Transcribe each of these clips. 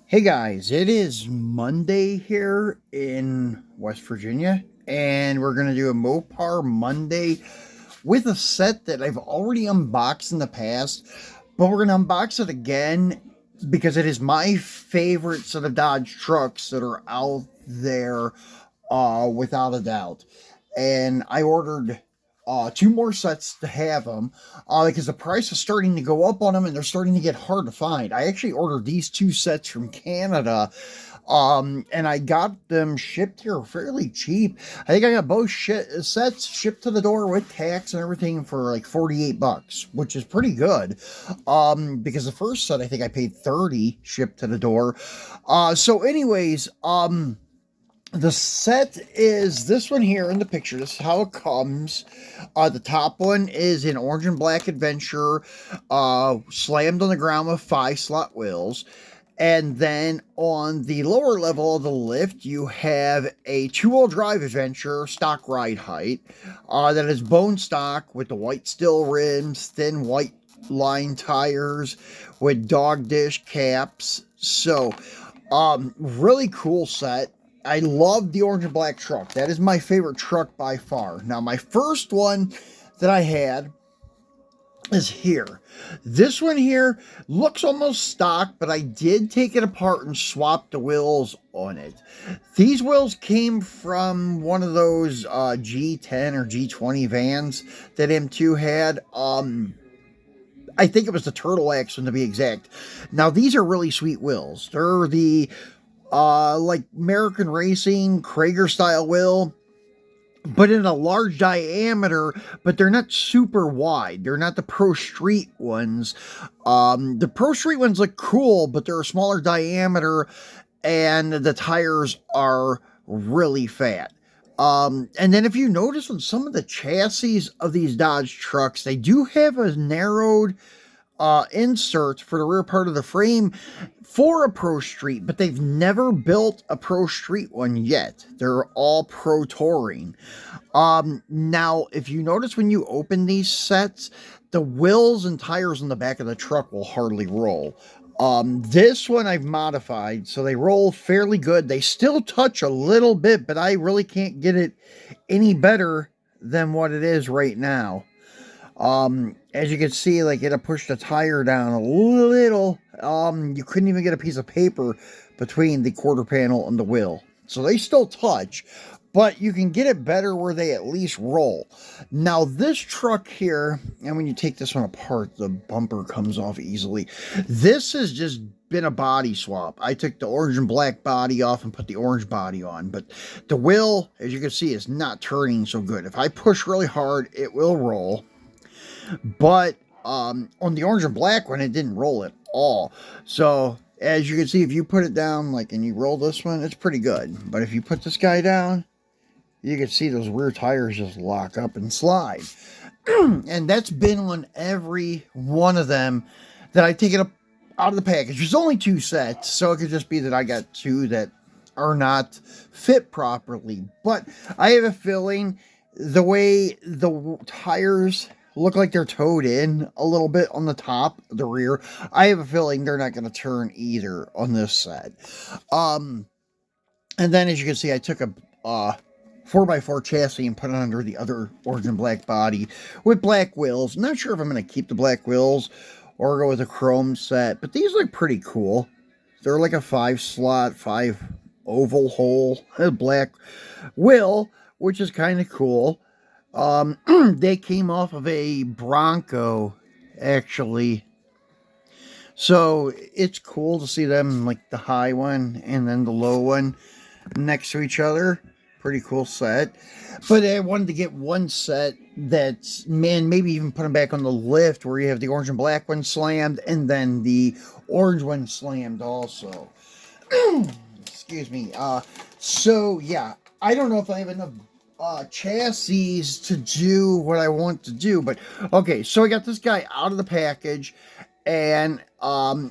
Hey guys, it is Monday here in West Virginia, and we're going to do a Mopar Monday with a set that I've already unboxed in the past, but we're going to unbox it again because it is my favorite set of Dodge trucks that are out there, without a doubt. And I ordered two more sets to have them because the price is starting to go up on them and they're starting to get hard to find. I actually ordered these two sets from Canada, and I got them shipped here fairly cheap. I think I got both sets shipped to the door with tax and everything for like 48 bucks, which is pretty good. Because the first set I think I paid 30 shipped to the door. So anyways, the set is this one here in the picture. This is how it comes. The top one is an orange and black adventure, slammed on the ground with 5-slot wheels. And then on the lower level of the lift, you have a 2-wheel drive adventure stock ride height that is bone stock with the white steel rims, thin white line tires with dog dish caps. So, really cool set. I love the orange and black truck. That is my favorite truck by far. Now, my first one that I had is here. This one here looks almost stock, but I did take it apart and swap the wheels on it. These wheels came from one of those G10 or G20 vans that M2 had. I think it was the Turtle X one to be exact. Now, these are really sweet wheels. They're the like American Racing Krager style wheel, but in a large diameter, but they're not super wide. They're not the Pro Street ones. The Pro Street ones look cool, but they're a smaller diameter and the tires are really fat. And then if you notice on some of the chassis of these Dodge trucks, they do have a narrowed insert for the rear part of the frame for a Pro Street, but they've never built a Pro Street one yet. They're all Pro Touring. Now, if you notice when you open these sets, the wheels and tires on the back of the truck will hardly roll. This one I've modified, so they roll fairly good. They still touch a little bit, but I really can't get it any better than what it is right now. As you can see, like it pushed the tire down a little. You couldn't even get a piece of paper between the quarter panel and the wheel. So they still touch, but you can get it better where they at least roll. Now this truck here, and when you take this one apart, the bumper comes off easily. This has just been a body swap. I took the orange and black body off and put the orange body on, but the wheel, as you can see, is not turning so good. If I push really hard, it will roll. But on the orange and black one, it didn't roll at all. So as you can see, if you put it down like and you roll this one, it's pretty good. But if you put this guy down, you can see those rear tires just lock up and slide. And that's been on every one of them that I take it up out of the package. There's only two sets, so it could just be that I got two that are not fit properly. But I have a feeling the way the tires look like they're towed in a little bit on the top, the rear, I have a feeling they're not going to turn either on this set. And then as you can see, I took a 4x4 chassis and put it under the other orange and black body with black wheels. Not sure if I'm going to keep the black wheels or go with a chrome set, but these look pretty cool. They're like a 5-slot, 5 oval hole, black wheel, which is kind of cool. They came off of a Bronco, actually. So it's cool to see them, like the high one and then the low one next to each other. Pretty cool set. But I wanted to get one set that's, man, maybe even put them back on the lift where you have the orange and black one slammed and then the orange one slammed also. Excuse me. So yeah, I don't know if I have enough chassis to do what I want to do, but okay, so I got this guy out of the package, and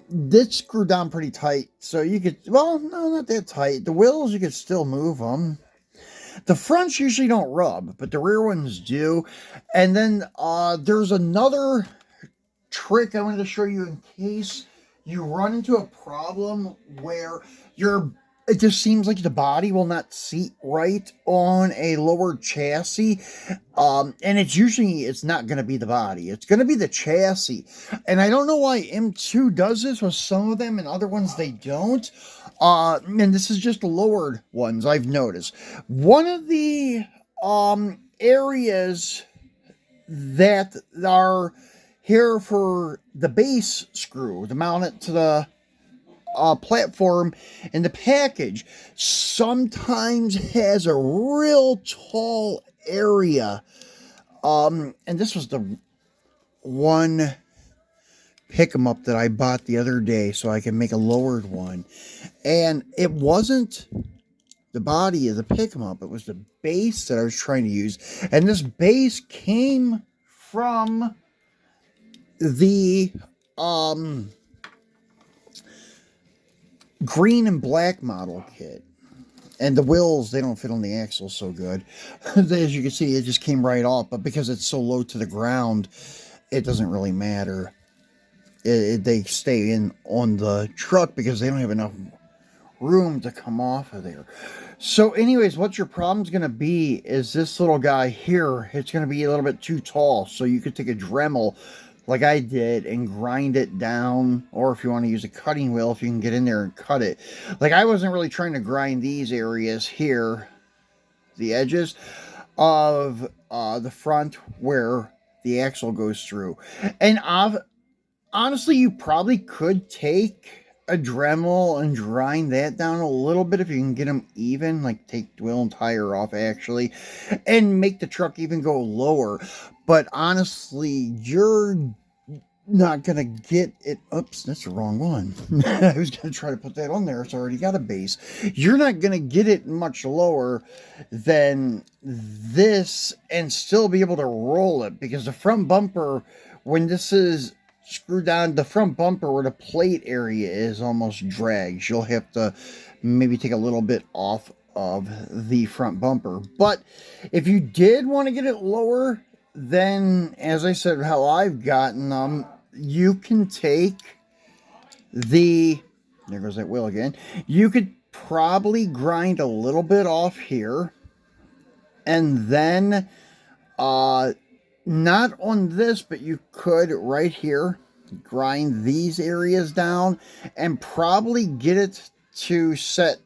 this screwed down pretty tight, so you could, well, no, not that tight. The wheels, you could still move them. The fronts usually don't rub, but the rear ones do. And then there's another trick I wanted to show you in case you run into a problem where it just seems like the body will not seat right on a lower chassis. And it's not going to be the body. It's going to be the chassis. And I don't know why M2 does this with some of them and other ones they don't. And this is just the lowered ones I've noticed. One of the areas that are here for the base screw to mount it to the platform in the package sometimes has a real tall area. And this was the one pick 'em up that I bought the other day so I can make a lowered one. And it wasn't the body of the pick 'em up, it was the base that I was trying to use. And this base came from the green and black model kit. And the wheels, they don't fit on the axle so good. As you can see, it just came right off. But because it's so low to the ground, it doesn't really matter. They stay in on the truck because they don't have enough room to come off of there. So anyways, what your problem's going to be is this little guy here. It's going to be a little bit too tall. So you could take a Dremel like I did and grind it down, or if you want to use a cutting wheel, if you can get in there and cut it. Like I wasn't really trying to grind these areas here, the edges of the front where the axle goes through. And honestly, you probably could take a Dremel and grind that down a little bit if you can get them even, like take the wheel and tire off actually, and make the truck even go lower. But honestly, you're not gonna get it. Oops, that's the wrong one. I was gonna try to put that on there. It's already got a base. You're not gonna get it much lower than this and still be able to roll it, because the front bumper, when this is screwed down, the front bumper where the plate area is almost drags. You'll have to maybe take a little bit off of the front bumper. But if you did want to get it lower, then as I said, how I've gotten them, you can take there goes that wheel again. You could probably grind a little bit off here, and then not on this, but you could right here grind these areas down and probably get it to set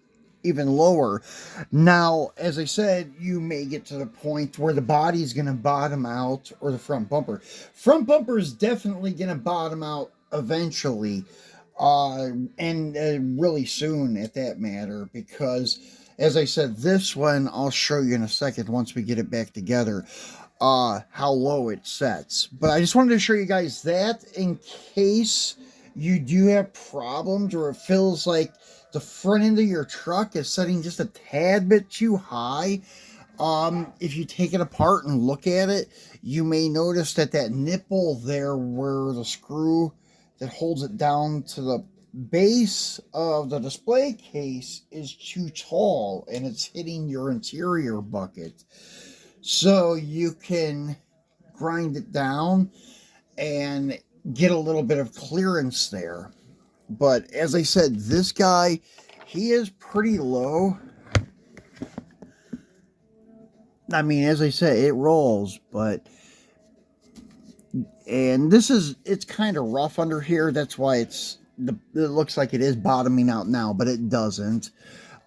even lower. Now, as I said, you may get to the point where the body's going to bottom out, or the front bumper. Front bumper is definitely going to bottom out eventually, and really soon at that matter, because as I said, this one I'll show you in a second once we get it back together, how low it sets. But I just wanted to show you guys that in case you do have problems, or it feels like the front end of your truck is setting just a tad bit too high. If you take it apart and look at it, you may notice that nipple there where the screw that holds it down to the base of the display case is too tall, and it's hitting your interior bucket. So you can grind it down and get a little bit of clearance there. But as I said, this guy, he is pretty low. I mean, as I said, it rolls, but... And it's kind of rough under here. That's why it looks like it is bottoming out now, but it doesn't.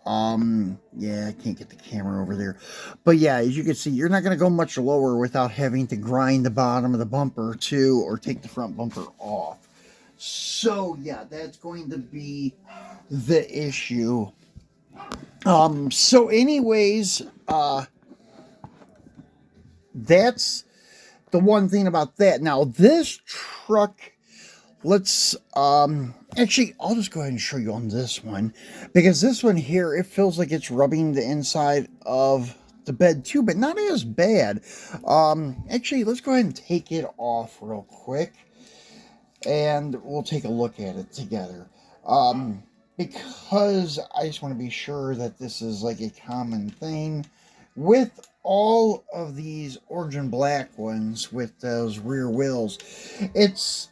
Yeah, I can't get the camera over there. But yeah, as you can see, you're not going to go much lower without having to grind the bottom of the bumper too, or take the front bumper off. So yeah, that's going to be the issue. So anyways, that's the one thing about that. Now this truck, let's actually I'll just go ahead and show you on this one, because this one here, it feels like it's rubbing the inside of the bed too, but not as bad. Actually, let's go ahead and take it off real quick and we'll take a look at it together, because I just want to be sure that this is like a common thing with all of these orange and black ones with those rear wheels. It's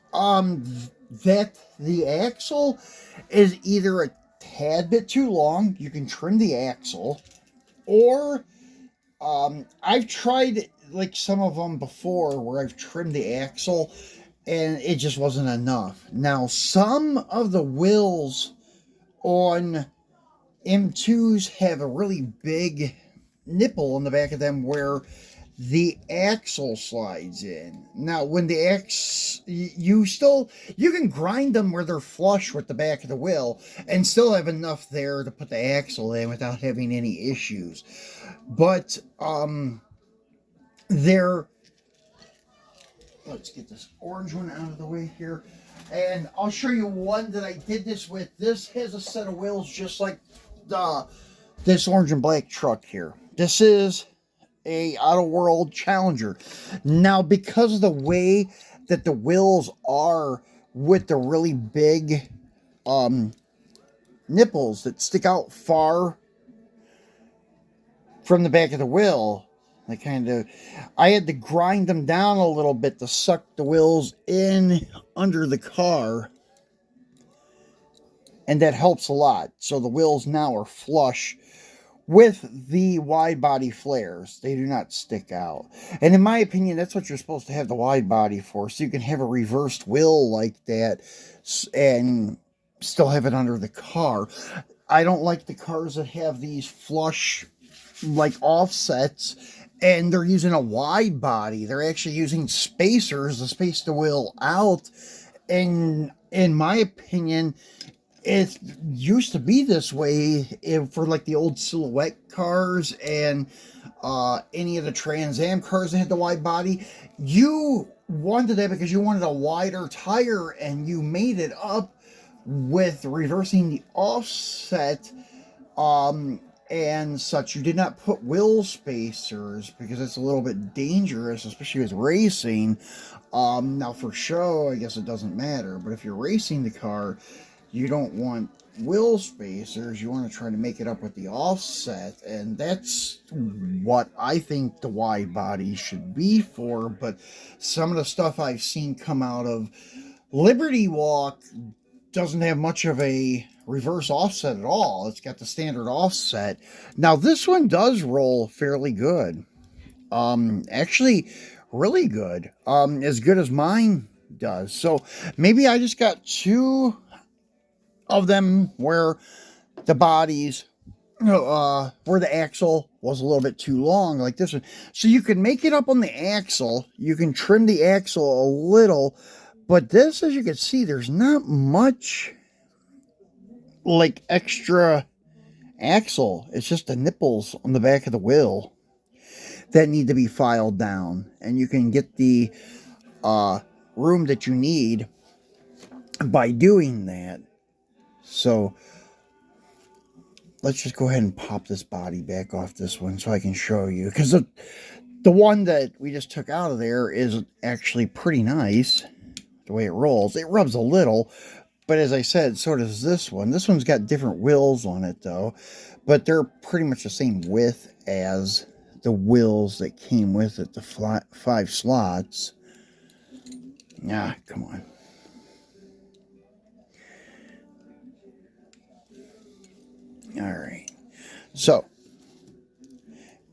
that the axle is either a tad bit too long, you can trim the axle, or I've tried like some of them before where I've trimmed the axle and it just wasn't enough. Now, some of the wheels on M2s have a really big nipple on the back of them where the axle slides in. Now, when the you can grind them where they're flush with the back of the wheel and still have enough there to put the axle in without having any issues. But they're, let's get this orange one out of the way here, and I'll show you one that I did this with. This has a set of wheels just like this orange and black truck here. This is a Auto World Challenger. Now, because of the way that the wheels are with the really big nipples that stick out far from the back of the wheel, I had to grind them down a little bit to suck the wheels in under the car, and that helps a lot. So the wheels now are flush with the wide body flares. They do not stick out. And in my opinion, that's what you're supposed to have the wide body for, so you can have a reversed wheel like that and still have it under the car. I don't like the cars that have these flush like offsets and they're using a wide body. They're actually using spacers to space the wheel out. And in my opinion, it used to be this way for like the old Silhouette cars and any of the Trans Am cars that had the wide body. You wanted that because you wanted a wider tire, and you made it up with reversing the offset and such. You did not put wheel spacers because it's a little bit dangerous, especially with racing. Now for show, I guess it doesn't matter, but if you're racing the car, you don't want wheel spacers. You want to try to make it up with the offset, and that's what I think the wide body should be for. But some of the stuff I've seen come out of Liberty Walk doesn't have much of a reverse offset at all. It's got the standard offset. Now this one does roll fairly good. Actually really good. As good as mine does. So maybe I just got two of them where the bodies, where the axle was a little bit too long, like this one. So you can make it up on the axle. You can trim the axle a little, but this, as you can see, there's not much like extra axle. It's just the nipples on the back of the wheel that need to be filed down, and you can get the room that you need by doing that. So let's just go ahead and pop this body back off this one so I can show you, because the one that we just took out of there is actually pretty nice the way it rolls. It rubs a little, but as I said, so does this one. This one's got different wheels on it though, but they're pretty much the same width as the wheels that came with it, the 5 slots. Ah, come on. All right. So,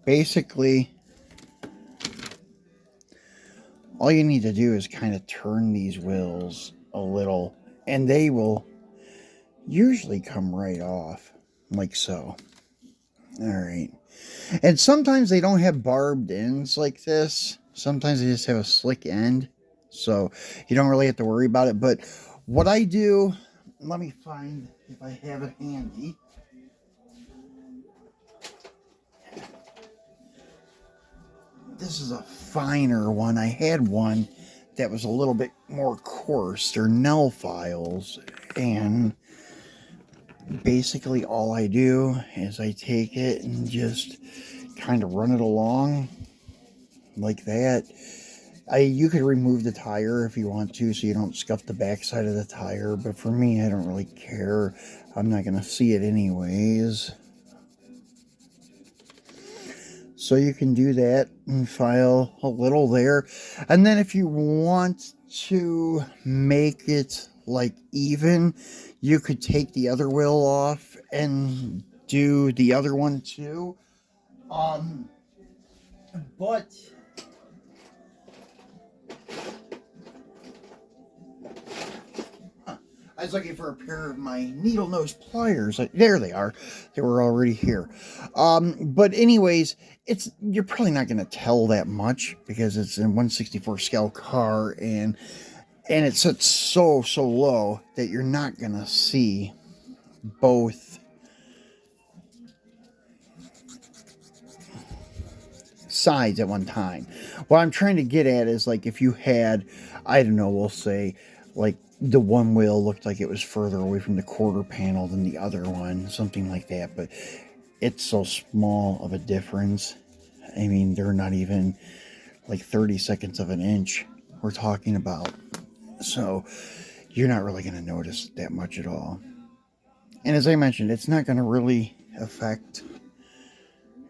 basically, all you need to do is kind of turn these wheels a little, and they will usually come right off, like so. All right. And sometimes they don't have barbed ends like this. Sometimes they just have a slick end, so you don't really have to worry about it. But what I do, let me find if I have it handy. This is a finer one. I had one that was a little bit more coarse. They're Nell files, and basically all I do is I take it and just kind of run it along like that. You could remove the tire if you want to, so you don't scuff the backside of the tire, but for me, I don't really care. I'm not going to see it anyways. So you can do that and file a little there. And then if you want to make it like even, you could take the other wheel off and do the other one too. But I was looking for a pair of my needle nose pliers. There they are. They were already here. But anyways, you're probably not going to tell that much because it's a 1/64 scale car, and it sits so low that you're not going to see both sides at one time. What I'm trying to get at is, like, if you had, I don't know, we'll say, like, the one wheel looked like it was further away from the quarter panel than the other one, something like that, but it's so small of a difference. I mean, they're not even like 30 seconds of an inch we're talking about. So you're not really going to notice that much at all. And as I mentioned, it's not going to really affect.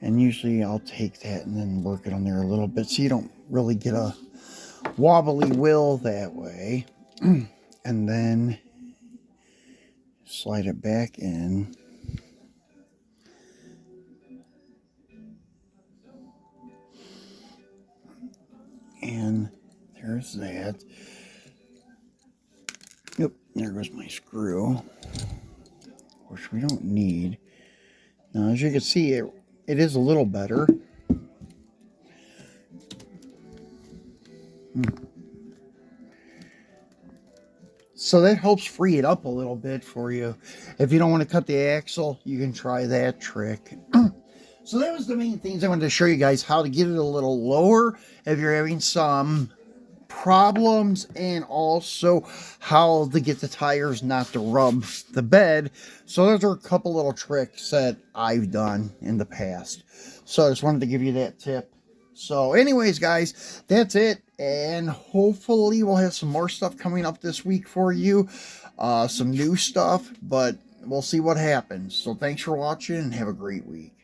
And usually I'll take that and then work it on there a little bit so you don't really get a wobbly wheel that way. And then slide it back in. And there's that. Yep, there goes my screw, which we don't need. Now, as you can see, it is a little better. So that helps free it up a little bit for you. If you don't want to cut the axle, you can try that trick. So that was the main things I wanted to show you guys, how to get it a little lower if you're having some problems, and also how to get the tires not to rub the bed. So those are a couple little tricks that I've done in the past. So I just wanted to give you that tip. So anyways, guys, that's it. And hopefully we'll have some more stuff coming up this week for you. Some new stuff, but we'll see what happens. So thanks for watching and have a great week.